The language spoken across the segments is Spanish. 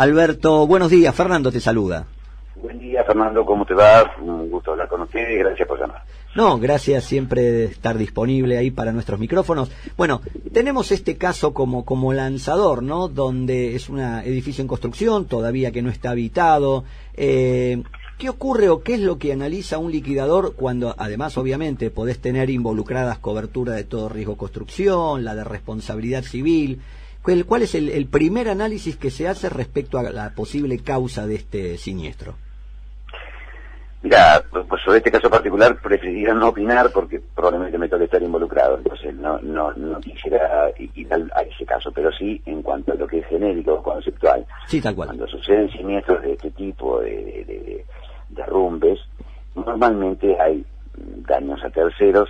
Alberto, buenos días. Fernando te saluda. Buen día, Fernando, ¿cómo te va? Un gusto hablar con usted y gracias por llamar. No, gracias siempre de estar disponible ahí para nuestros micrófonos. Bueno, tenemos este caso como lanzador, ¿no? Donde es un edificio en construcción, todavía que no está habitado. ¿Qué ocurre o qué es lo que analiza un liquidador cuando, además, obviamente, podés tener involucradas cobertura de todo riesgo de construcción, la de responsabilidad civil? ¿Cuál es el primer análisis que se hace respecto a la posible causa de este siniestro? Mira, pues sobre este caso particular preferiría no opinar porque probablemente me toque estar involucrado, entonces no quisiera ir a ese caso, pero sí en cuanto a lo que es genérico, conceptual. Sí, tal cual. Cuando suceden siniestros de este tipo, de derrumbes, normalmente hay daños a terceros,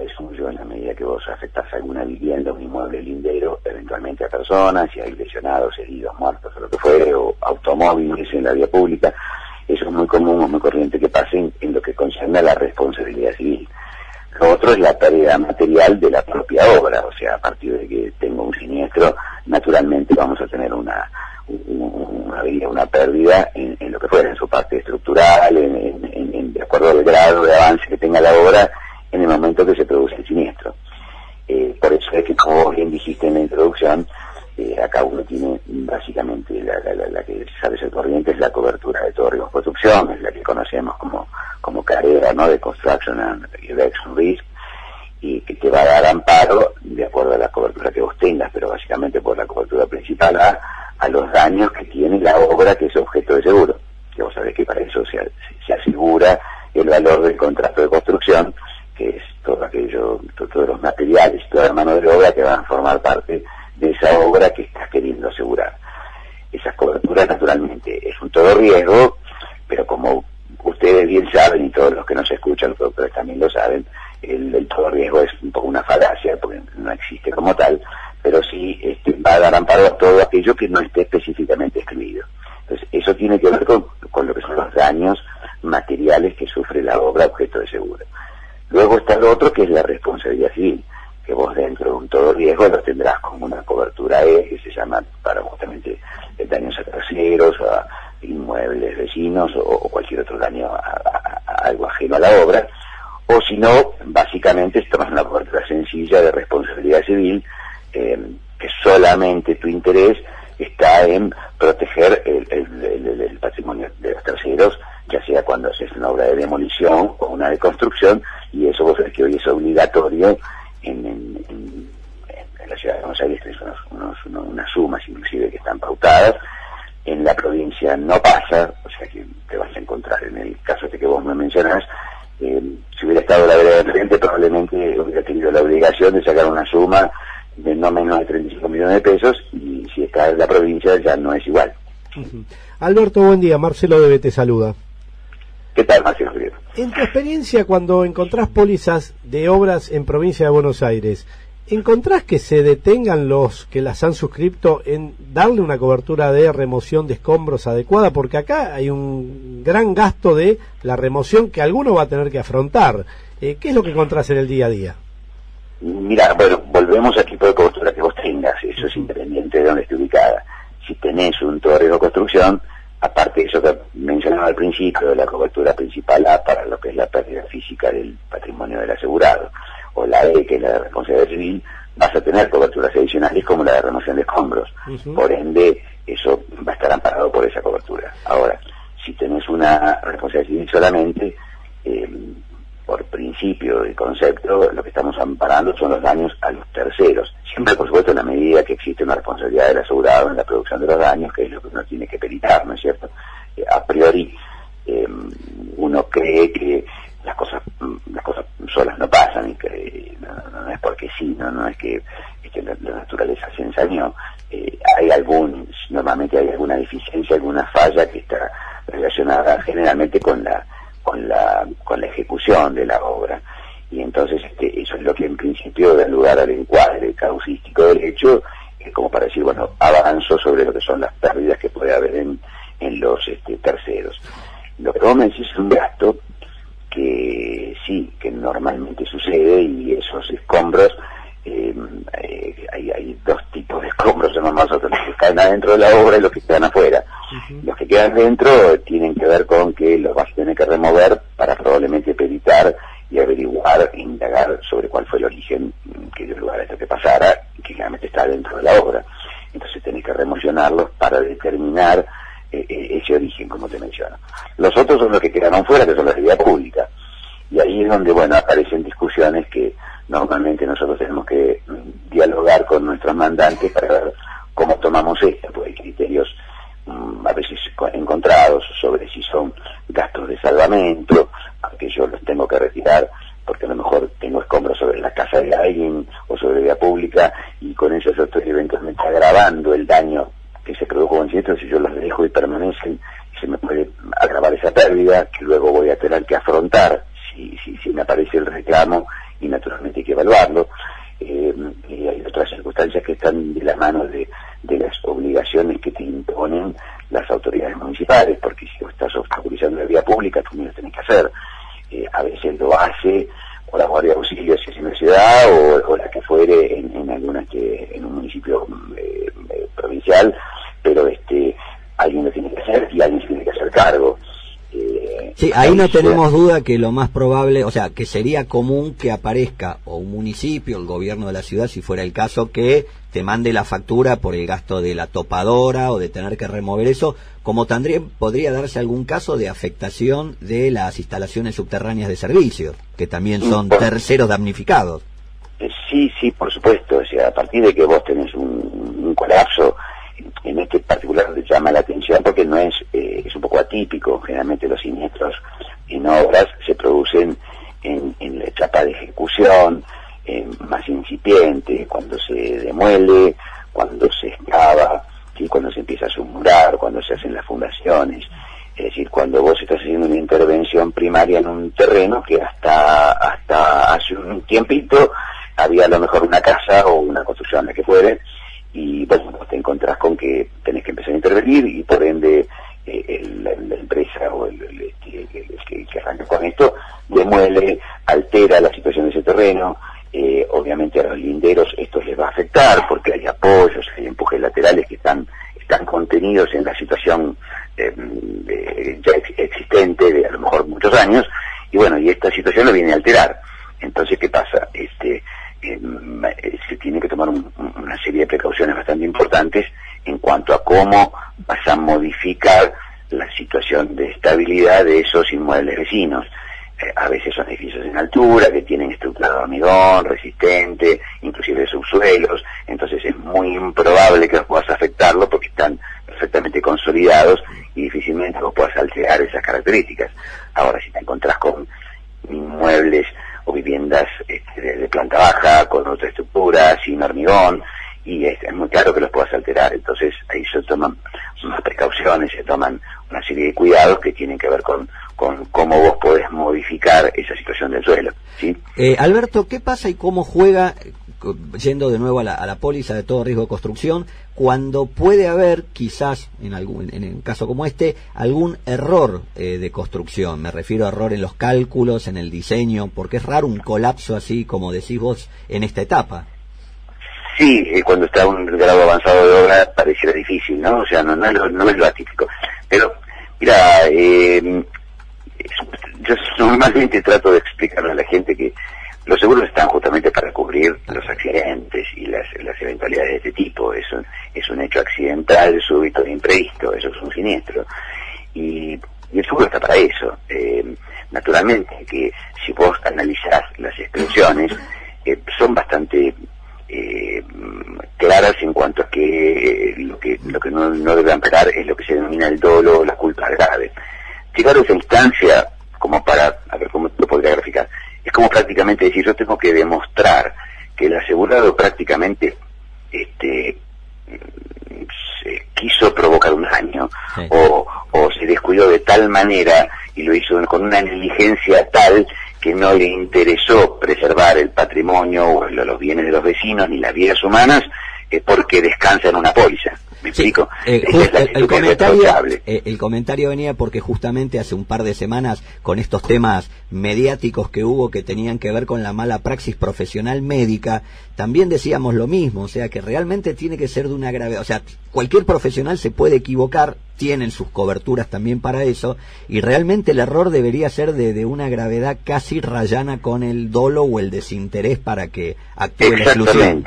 eso yo en la medida que vos afectás a alguna vivienda, un inmueble lindero, eventualmente a personas, si hay lesionados, heridos, muertos o lo que fuere, o automóviles en la vía pública. Eso es muy común, muy corriente que pase en lo que concierne a la responsabilidad civil. Lo otro es la pérdida material de la propia obra, o sea, a partir de que tengo un siniestro, naturalmente vamos a tener una pérdida en lo que fuera, en su parte estructural, de acuerdo al grado de avance que tenga la obra en el momento que se produce el siniestro. Por eso es que, como bien dijiste en la introducción, acá uno tiene básicamente la que sabe ser corriente, es la cobertura de todo riesgo de construcción, es la que conocemos como carrera, ¿no?, de Construction and Erection Risk, y que te va a dar amparo de acuerdo a la cobertura que vos tengas, pero básicamente por la cobertura principal a los daños que tiene la obra que es objeto de seguro, que vos sabés que para eso se asegura el valor del contrato de construcción, que es todo aquello, todos los materiales, toda la mano de obra que van a formar parte de esa obra que estás queriendo asegurar. Esas coberturas naturalmente es un todo riesgo, pero como ustedes bien saben y todos los que nos escuchan, los productores también lo saben, el todo riesgo es un poco una falacia porque no existe como tal, pero sí va a dar amparo a todo aquello que no esté específicamente escrito. Entonces eso tiene que ver con lo que son los daños materiales que sufre la obra objeto de seguro. Luego está lo otro, que es la responsabilidad civil, que vos dentro de un todo riesgo lo tendrás como una cobertura que se llama para justamente daños a terceros, a inmuebles vecinos o cualquier otro daño a algo ajeno a la obra, o si no, básicamente tomas una cobertura sencilla de responsabilidad civil, que solamente tu interés está en proteger el patrimonio de los terceros, ya sea cuando haces una obra de demolición o una de construcción, y eso vos sabés que hoy es obligatorio en la ciudad de Buenos Aires. Tenés unas sumas inclusive que están pautadas. En la provincia no pasa, o sea que te vas a encontrar en el caso que vos me mencionás, si hubiera estado la vereda de frente probablemente hubiera tenido la obligación de sacar una suma de no menos de 35 millones de pesos, y si está en la provincia ya no es igual. Alberto, buen día. Marcelo Debe te saluda. ¿Qué tal, Marcelo? En tu experiencia, cuando encontrás pólizas de obras en provincia de Buenos Aires, ¿encontrás que se detengan los que las han suscripto en darle una cobertura de remoción de escombros adecuada? Porque acá hay un gran gasto de la remoción que alguno va a tener que afrontar. ¿Qué es lo que encontrás en el día a día? Mira, bueno, volvemos al tipo de cobertura que vos tengas, eso es independiente de dónde esté ubicada. Si tenés un todo riesgo de construcción, aparte de eso que mencionaba al principio, de la cobertura principal A para lo que es la pérdida física del patrimonio del asegurado, o la E, que es la de responsabilidad civil, vas a tener coberturas adicionales como la de remoción de escombros. Por ende, eso va a estar amparado por esa cobertura. Ahora, si tenés una responsabilidad civil solamente, por principio y concepto, lo que estamos amparando son los daños a los terceros. Siempre, por supuesto, en la medida que existe una responsabilidad del asegurado en la producción de los daños, que es lo que uno tiene que peritar, ¿no es cierto? A priori, uno cree que las cosas solas no pasan, y que no es porque sí, no es que la naturaleza se ensañó. Normalmente hay alguna deficiencia, alguna falla que está relacionada generalmente con la ejecución de la obra, y entonces eso es lo que en principio da lugar al encuadre causístico del hecho, como para decir, bueno, avanzo sobre lo que son las pérdidas que puede haber en los terceros. Lo que vos me decís es un gasto que sí, que normalmente sucede, y esos escombros, hay dos tipos de escombros, llamamos nosotros, los que caen adentro de la obra y los que quedan afuera. Los que quedan dentro tienen que ver con que los vas a tener que remover para probablemente peritar y averiguar, indagar sobre cuál fue el origen que dio lugar a esto que pasara, que realmente está dentro de la obra. Entonces tenés que remocionarlos para determinar ese origen, como te menciono. Los otros son los que quedaron fuera, que son los de vía pública. Y ahí es donde, bueno, aparecen discusiones que normalmente nosotros tenemos que dialogar con nuestros mandantes para ver cómo tomamos esto, porque hay criterios a veces encontrados sobre si son gastos de salvamento, aunque yo los tengo que retirar porque a lo mejor tengo escombros sobre la casa de alguien o sobre vía pública, y con eso yo estoy eventualmente agravando el daño que se produjo con el siniestro. Si yo los dejo y permanecen, se me puede agravar esa pérdida que luego voy a tener que afrontar si me aparece el reclamo, y naturalmente hay que evaluarlo. Y hay otras circunstancias que están de la mano de las obligaciones que te imponen las autoridades municipales, porque si vos estás obstaculizando la vía pública, tú lo tenés que hacer. A veces lo hace o la Guardia de Auxilio si es en la ciudad, o la que fuere en algunas en un municipio provincial, pero alguien lo tiene que hacer y alguien se tiene que hacer cargo. Sí, ahí no tenemos duda que lo más probable, o sea, que sería común que aparezca o un municipio, el gobierno de la ciudad, si fuera el caso, que te mande la factura por el gasto de la topadora o de tener que remover eso, como también podría darse algún caso de afectación de las instalaciones subterráneas de servicios, que también son terceros damnificados. Sí, por supuesto. O sea, a partir de que vos tenés un colapso, en este particular te llama la atención porque no es un poco atípico. Generalmente los siniestros en obras se producen en la etapa de ejecución, más incipiente, cuando se demuele, cuando se excava, ¿sí? Cuando se empieza a submurar, cuando se hacen las fundaciones. Es decir, cuando vos estás haciendo una intervención primaria en un terreno que hasta hace un tiempito había a lo mejor una casa o una construcción, la que fuere, y bueno, te encontrás con que tenés que empezar a intervenir, y por ende la empresa o el que arranca con esto demuele, altera la situación de ese terreno. Obviamente a los linderos esto les va a afectar porque hay apoyos, hay empujes laterales que están contenidos en la situación ya existente de a lo mejor muchos años, y bueno, y esta situación lo viene a alterar. Entonces, ¿qué pasa? Se tiene que tomar una serie de precauciones bastante importantes en cuanto a cómo vas a modificar la situación de estabilidad de esos inmuebles vecinos. A veces son edificios en altura, que tienen estructura de hormigón, resistente, inclusive subsuelos, entonces es muy improbable que vos puedas afectarlo porque están perfectamente consolidados y difícilmente vos puedas alterar esas características. Ahora, si te encontrás con inmuebles o viviendas de planta baja, con otra estructura, sin hormigón, y es muy claro que los puedas alterar. Entonces ahí se toman más precauciones, se toman una serie de cuidados que tienen que ver con cómo vos podés modificar esa situación del suelo, ¿sí? Alberto, ¿qué pasa y cómo juega, yendo de nuevo a la póliza de todo riesgo de construcción, cuando puede haber quizás en un caso como este algún error de construcción? Me refiero a error en los cálculos, en el diseño, porque es raro un colapso así como decís vos en esta etapa. Sí, cuando está a un grado avanzado de obra pareciera difícil, ¿no? O sea, no es lo atípico. Pero, mira, yo normalmente trato de explicarle a la gente que los seguros están justamente para cubrir los accidentes y las eventualidades de este tipo. Eso es un hecho accidental, súbito e imprevisto, eso es un siniestro. Y el seguro está para eso. Naturalmente que si vos analizás las expresiones, son bastante claras en cuanto a que lo que no debe amperar es lo que se denomina el dolo o la culpa grave. Llegar a esa instancia, como para, a ver cómo lo podría graficar, es como prácticamente decir, yo tengo que demostrar que el asegurado prácticamente quiso provocar un daño, sí, o se descuidó de tal manera y lo hizo con una negligencia tal que no le interesó preservar el patrimonio o los bienes de los vecinos ni las vidas humanas, porque descansa en una póliza. ¿Me explico? El comentario venía porque justamente hace un par de semanas, con estos temas mediáticos que hubo que tenían que ver con la mala praxis profesional médica, también decíamos lo mismo, o sea que realmente tiene que ser de una gravedad, o sea, cualquier profesional se puede equivocar, tienen sus coberturas también para eso, y realmente el error debería ser de una gravedad casi rayana con el dolo o el desinterés para que actúe la exclusión.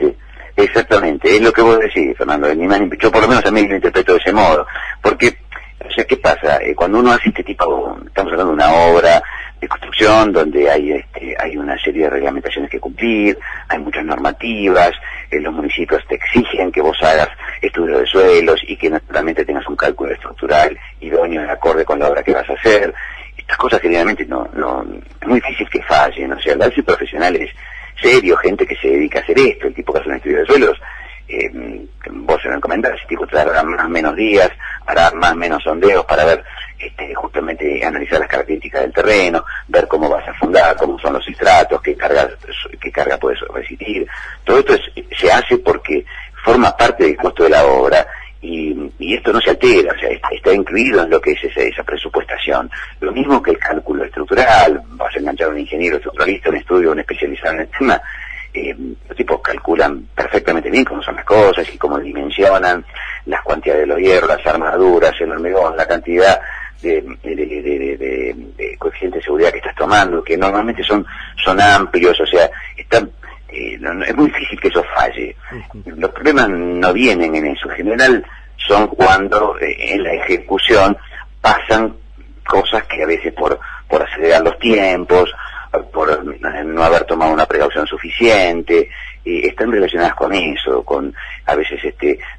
Exactamente, es lo que vos decís, Fernando, yo por lo menos a mí lo interpreto de ese modo, porque, o sea, ¿qué pasa? Cuando uno hace este tipo, estamos hablando de una obra de construcción donde hay una serie de reglamentaciones que cumplir, hay muchas normativas, los municipios te exigen que vos hagas estudios de suelos y que naturalmente tengas un cálculo estructural idóneo en acorde con la obra que vas a hacer. Estas cosas generalmente no es muy difícil que fallen, o sea, el darse profesionales serio, gente que se dedica a hacer esto, el tipo que hace un estudio de suelos, vos se lo encomendás, el tipo tardará más o menos días, hará más o menos sondeos para ver, justamente analizar las características del terreno, ver cómo vas a fundar, cómo son los estratos, qué carga puedes resistir. Todo esto se hace porque forma parte del costo de la obra y esto no se altera, o sea, está incluido en lo que es esa presupuestación. Lo mismo que el cálculo estructural, vas a enganchar a un ingeniero estructuralista, un estudio, un especializado en el tema, los tipos calculan perfectamente bien cómo son las cosas y cómo dimensionan las cantidades de los hierros, las armaduras, el hormigón, la cantidad de coeficiente de seguridad que estás tomando, que normalmente son amplios, o sea, es muy difícil que eso falle. Los problemas no vienen en eso, en general son cuando en la ejecución pasan cosas que a veces por acelerar los tiempos, por no haber tomado una precaución suficiente, están relacionadas con eso, con a veces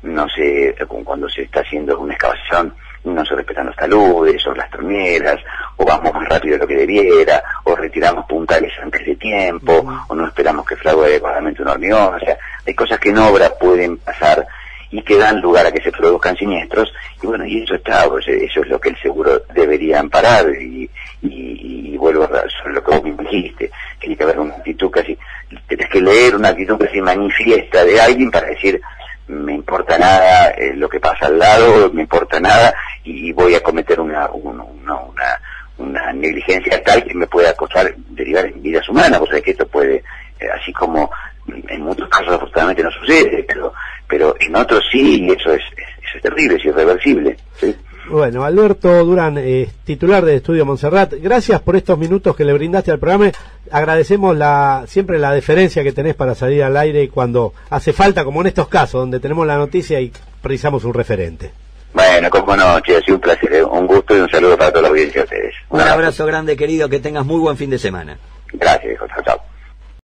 no sé, cuando se está haciendo una excavación no se respetan los taludes o las troneras, o vamos más rápido de lo que debiera, o retiramos puntales antes de tiempo, o no esperamos que frague adecuadamente un hormigón. O sea, hay cosas que en obra pueden pasar y que dan lugar a que se produzcan siniestros, y bueno, y eso eso es lo que el seguro debería amparar, y vuelvo sobre lo que vos mismo dijiste, tiene que haber una actitud casi, tenés que leer una actitud que se manifiesta de alguien para decir, me importa nada lo que pasa al lado, me importa nada, y voy a cometer una negligencia tal que me pueda derivar en vidas humanas. O sea que esto puede, así como en muchos casos afortunadamente no sucede, pero en otros sí, y eso es terrible, es irreversible, ¿sí? Bueno, Alberto Durán, titular de Estudio Montserrat, gracias por estos minutos que le brindaste al programa. Agradecemos siempre la deferencia que tenés para salir al aire cuando hace falta, como en estos casos, donde tenemos la noticia y precisamos un referente. Bueno, como no, che, ha sido un placer, un gusto y un saludo para toda la audiencia de ustedes. Un abrazo grande, querido, que tengas muy buen fin de semana. Gracias, hijo, chao.